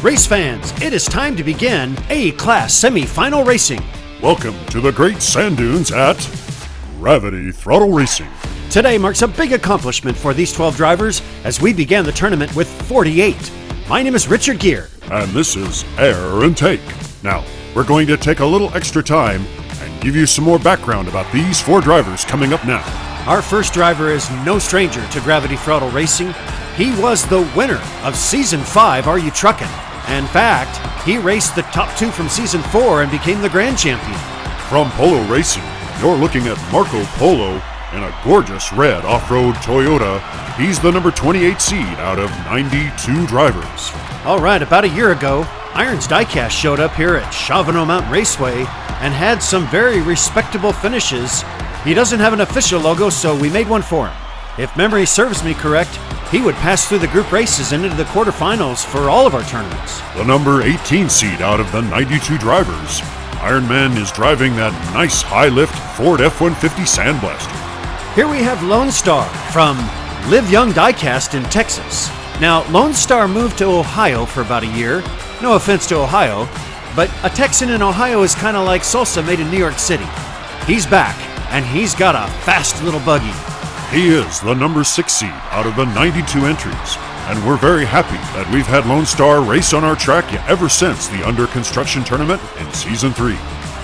Race fans, it is time to begin A-Class semi-final racing. Welcome to the great sand dunes at Gravity Throttle Racing. Today marks a big accomplishment for these 12 drivers as we began the tournament with 48. My name is Richard Gere. And this is Air and Take. Now, we're going to take a little extra time and give you some more background about these 4 drivers coming up now. Our first driver is no stranger to Gravity Throttle Racing. He was the winner of Season 5, Are You Truckin'? In fact, he raced the top 2 from Season 4 and became the grand champion. From Polo Racing, you're looking at Marco Polo in a gorgeous red off-road Toyota. He's the number 28 seed out of 92 drivers. All right, about a year ago, Irons Diecast showed up here at Chavano Mountain Raceway and had some very respectable finishes. He doesn't have an official logo, so we made one for him. If memory serves me correct, he would pass through the group races and into the quarterfinals for all of our tournaments. The number 18 seed out of the 92 drivers, Ironman is driving that nice high-lift Ford F-150 Sandblaster. Here we have Lone Star from Live Young Diecast in Texas. Now, Lone Star moved to Ohio for about a year. No offense to Ohio, but a Texan in Ohio is kind of like salsa made in New York City. He's back, and he's got a fast little buggy. He is the number 6 seed out of the 92 entries, and we're very happy that we've had Lone Star race on our track ever since the Under Construction Tournament in Season 3.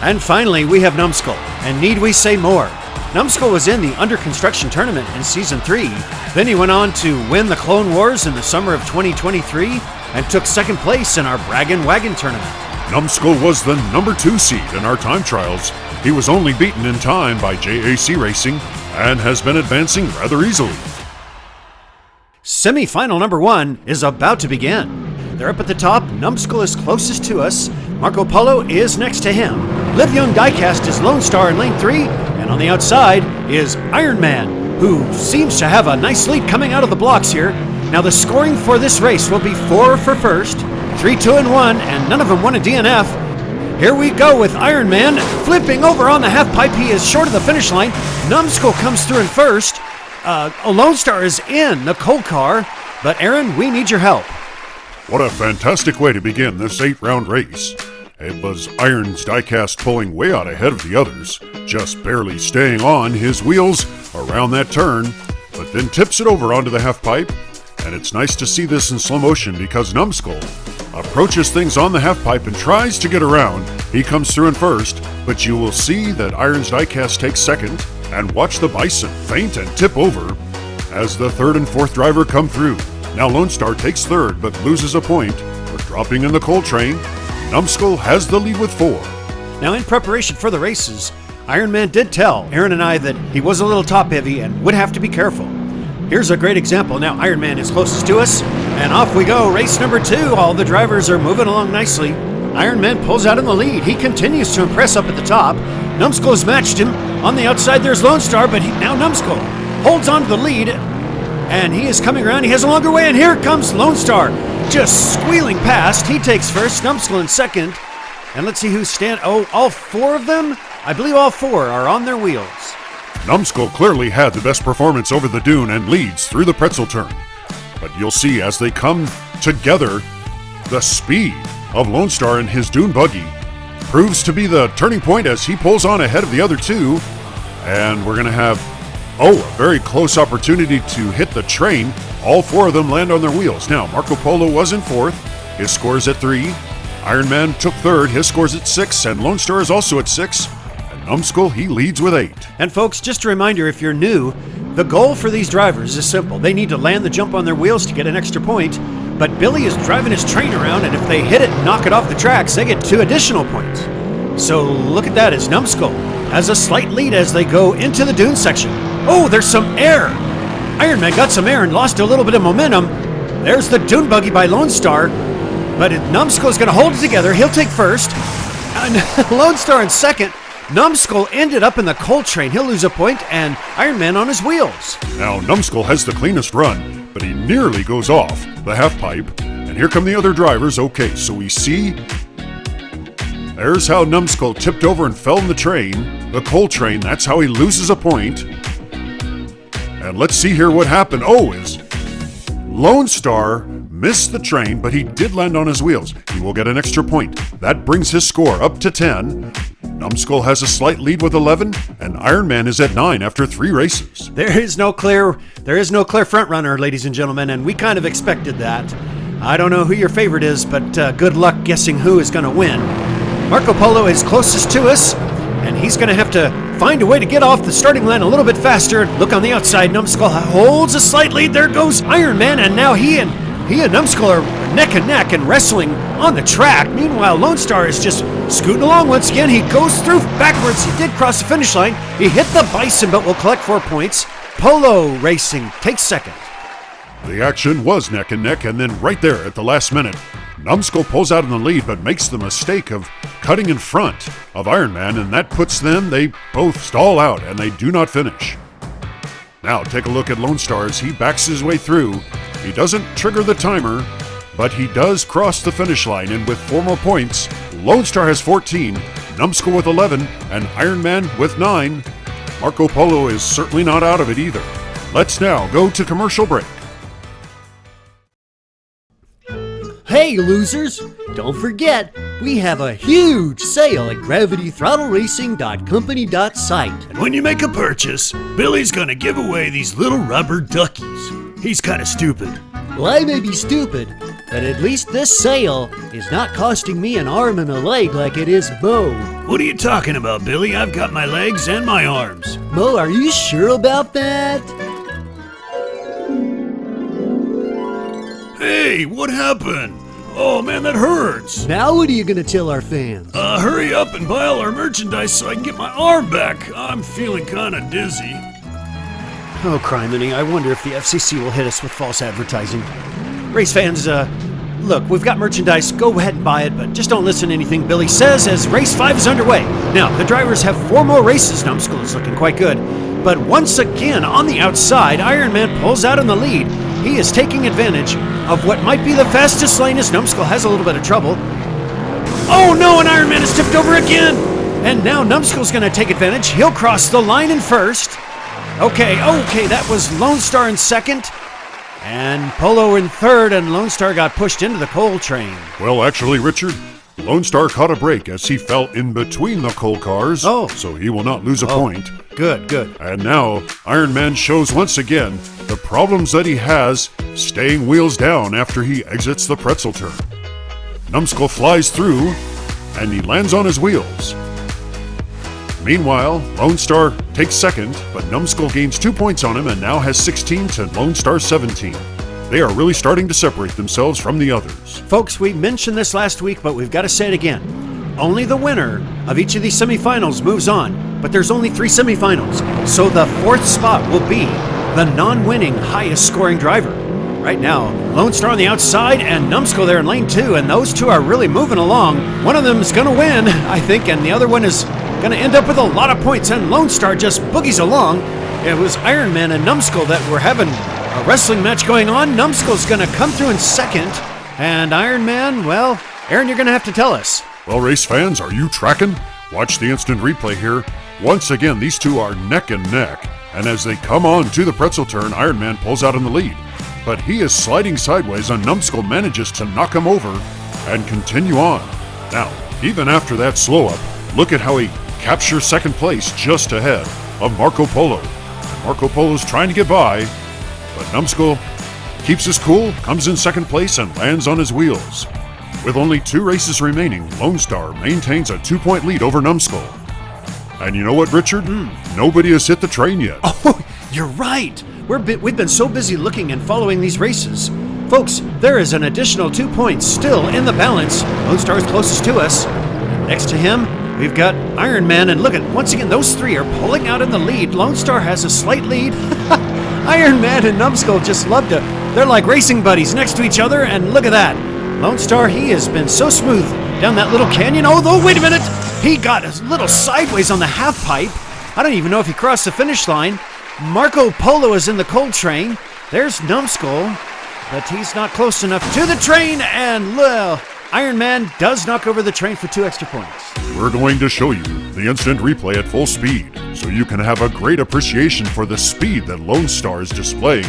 And finally, we have Numbskull, and need we say more? Numbskull was in the Under Construction Tournament in Season 3, then he went on to win the Clone Wars in the summer of 2023, and took second place in our Braggin' Wagon Tournament. Numbskull was the number 2 seed in our time trials. He was only beaten in time by JAC Racing, and has been advancing rather easily. Semi-final number 1 is about to begin. They're up at the top. Numbskull is closest to us. Marco Polo is next to him. Live Young Diecast is Lone Star in lane 3, and on the outside is Iron Man, who seems to have a nice lead coming out of the blocks here. Now the scoring for this race will be 4 for first, 3, 2, and 1, and none of them won a DNF. Here we go with Iron Man flipping over on the half pipe. He is short of the finish line. Numbskull comes through in first. Lone Star is in the coal car, but Aaron, we need your help. What a fantastic way to begin this 8-round race. It was Irons Diecast pulling way out ahead of the others, just barely staying on his wheels around that turn, but then tips it over onto the half pipe. And it's nice to see this in slow motion because Numbskull approaches things on the half pipe and tries to get around. He comes through in first, but you will see that Irons Diecast takes second, and watch the Bison feint and tip over as the 3rd and 4th driver come through. Now Lone Star takes 3rd but loses a point for dropping in the coal train. Numbskull has the lead with 4. Now in preparation for the races, Iron Man did tell Aaron and I that he was a little top heavy and would have to be careful. Here's a great example. Now Iron Man is closest to us, and off we go. Race number 2. All the drivers are moving along nicely. Iron Man pulls out in the lead. He continues to impress up at the top. Numbskull has matched him. On the outside there's Lone Star, but now Numbskull holds on to the lead, and he is coming around. He has a longer way, and here comes Lone Star, just squealing past. He takes first, Numbskull in second, and let's see who's all 4 of them? I believe all 4 are on their wheels. Numbskull clearly had the best performance over the dune and leads through the pretzel turn. But you'll see as they come together, the speed of Lone Star in his dune buggy proves to be the turning point as he pulls on ahead of the other 2. And we're going to have, a very close opportunity to hit the train. All 4 of them land on their wheels. Now, Marco Polo was in 4th. His score is at 3. Iron Man took 3rd. His score's at 6. And Lone Star is also at 6. Numbskull, he leads with 8. And folks, just a reminder, if you're new, the goal for these drivers is simple. They need to land the jump on their wheels to get an extra point, but Billy is driving his train around, and if they hit it and knock it off the tracks, they get 2 additional points. So look at that, as Numbskull has a slight lead as they go into the dune section. Oh, there's some air. Iron Man got some air and lost a little bit of momentum. There's the dune buggy by Lone Star, but Numbskull is going to hold it together. He'll take first, and Lone Star in second. Numbskull ended up in the coal train. He'll lose a point, and Iron Man on his wheels. Now, Numbskull has the cleanest run, but he nearly goes off the half pipe. And here come the other drivers. Okay, so we see there's how Numbskull tipped over and fell in the train, the coal train. That's how he loses a point. And let's see here what happened. Is Lone Star missed the train, but he did land on his wheels. He will get an extra point. That brings his score up to 10. Numbskull has a slight lead with 11, and Iron Man is at 9 after 3 races. There is no clear front runner, ladies and gentlemen, and we kind of expected that. I don't know who your favorite is, but good luck guessing who is going to win. Marco Polo is closest to us, and he's going to have to find a way to get off the starting line a little bit faster. Look on the outside, Numbskull holds a slight lead. There goes Iron Man, and now he and Numbskull are neck and neck and wrestling on the track. Meanwhile, Lone Star is just scooting along once again. He goes through backwards. He did cross the finish line. He hit the Bison, but will collect 4 points. Polo Racing takes second. The action was neck and neck, and then right there at the last minute, Numbskull pulls out in the lead but makes the mistake of cutting in front of Iron Man, and that puts them, they both stall out and they do not finish. Now take a look at Lone Star as he backs his way through. He doesn't trigger the timer, but he does cross the finish line, and with 4 more points, Lone Star has 14, Numbskull with 11, and Iron Man with 9. Marco Polo is certainly not out of it either. Let's now go to commercial break. Hey losers! Don't forget, we have a huge sale at gravitythrottleracing.company.site. And when you make a purchase, Billy's gonna give away these little rubber duckies. He's kinda stupid. Well, I may be stupid, but at least this sale is not costing me an arm and a leg like it is Mo. What are you talking about, Billy? I've got my legs and my arms. Mo, are you sure about that? Hey, what happened? Oh man, that hurts. Now what are you gonna tell our fans? Hurry up and buy all our merchandise so I can get my arm back. I'm feeling kinda dizzy. Oh, criminy, I wonder if the FCC will hit us with false advertising. Race fans, look, we've got merchandise. Go ahead and buy it, but just don't listen to anything Billy says as race 5 is underway. Now, the drivers have 4 more races. Numbskull is looking quite good. But once again, on the outside, Iron Man pulls out in the lead. He is taking advantage of what might be the fastest lane as Numbskull has a little bit of trouble. Oh no, and Iron Man is tipped over again! And now Numbskull's gonna take advantage. He'll cross the line in first. Okay, that was Lone Star in second. And Polo in third, and Lone Star got pushed into the coal train. Well, actually, Richard, Lone Star caught a break as he fell in between the coal cars. Oh. So he will not lose a point. Good. And now, Iron Man shows once again the problems that he has staying wheels down after he exits the pretzel turn. Numbskull flies through, and he lands on his wheels. Meanwhile, Lone Star takes second, but Numbskull gains 2 points on him and now has 16 to Lone Star 17. They are really starting to separate themselves from the others. Folks, we mentioned this last week, but we've got to say it again. Only the winner of each of these semifinals moves on, but there's only 3 semifinals, so the 4th spot will be the non-winning highest scoring driver. Right now, Lone Star on the outside and Numbskull there in lane 2, and those two are really moving along. One of them is going to win, I think, and the other one is going to end up with a lot of points, and Lone Star just boogies along. It was Iron Man and Numbskull that were having a wrestling match going on. Numbskull's going to come through in second, and Iron Man, well, Aaron, you're going to have to tell us. Well, race fans, are you tracking? Watch the instant replay here. Once again, these two are neck and neck, and as they come on to the pretzel turn, Iron Man pulls out in the lead. But he is sliding sideways, and Numbskull manages to knock him over and continue on. Now, even after that slow up, look at how he captures second place just ahead of Marco Polo. Marco Polo's trying to get by, but Numbskull keeps his cool, comes in second place, and lands on his wheels. With only 2 races remaining, Lone Star maintains a 2-point lead over Numbskull. And you know what, Richard? Nobody has hit the train yet. Oh, you're right. We've been so busy looking and following these races. Folks, there is an additional 2 points still in the balance. Lone Star is closest to us. Next to him, we've got Iron Man, and look at, once again, those 3 are pulling out in the lead. Lone Star has a slight lead. Iron Man and Numbskull just love to, they're like racing buddies next to each other, and look at that. Lone Star, he has been so smooth down that little canyon. Oh, though, wait a minute. He got a little sideways on the half pipe. I don't even know if he crossed the finish line. Marco Polo is in the coal train. There's Numbskull, but he's not close enough to the train, and well, Iron Man does knock over the train for 2 extra points. We're going to show you the instant replay at full speed, so you can have a great appreciation for the speed that Lone Star is displaying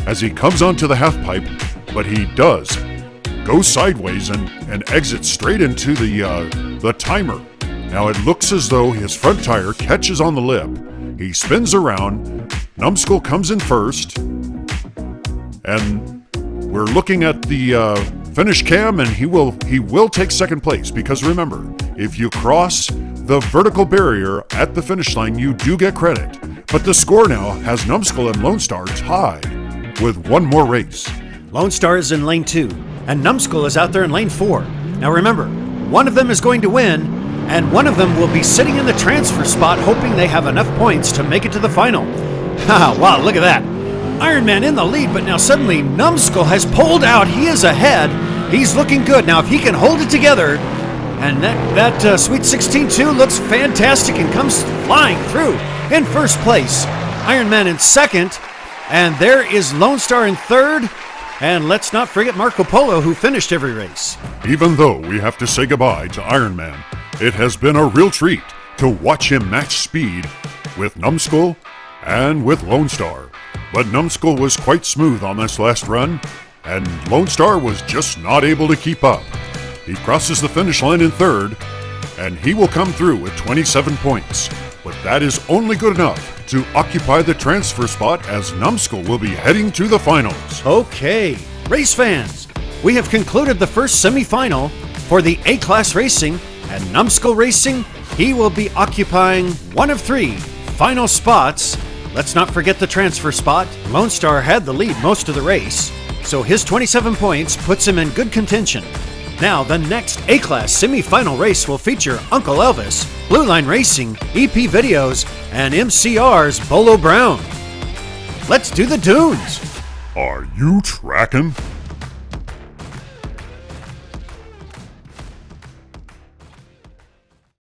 as he comes onto the half pipe but he does go sideways and exits straight into the timer. Now it looks as though his front tire catches on the lip. He spins around. Numbskull comes in first. And we're looking at the finish cam, and he will take second place, because remember, if you cross the vertical barrier at the finish line, you do get credit. But the score now has Numbskull and Lone Star tied with one more race. Lone Star is in lane 2, and Numbskull is out there in lane 4. Now remember, one of them is going to win, and one of them will be sitting in the transfer spot hoping they have enough points to make it to the final. Wow, look at that. Iron Man in the lead, but now suddenly Numbskull has pulled out. He is ahead. He's looking good. Now if he can hold it together, and that Sweet 16-2 looks fantastic and comes flying through in first place. Iron Man in second, and there is Lone Star in third. And let's not forget Marco Polo, who finished every race. Even though we have to say goodbye to Iron Man, it has been a real treat to watch him match speed with Numbskull and with Lone Star. But Numbskull was quite smooth on this last run, and Lone Star was just not able to keep up. He crosses the finish line in third, and he will come through with 27 points. But that is only good enough to occupy the transfer spot, as Numbskull will be heading to the finals. Okay, race fans, we have concluded the first semifinal for the A-Class Racing, and Numbskull Racing, he will be occupying one of 3 final spots. Let's not forget the transfer spot. Lone Star had the lead most of the race, so his 27 points puts him in good contention. Now, the next A-Class semi-final race will feature Uncle Elvis, Blue Line Racing, EP Videos, and MCR's Bolo Brown. Let's do the dunes. Are you tracking?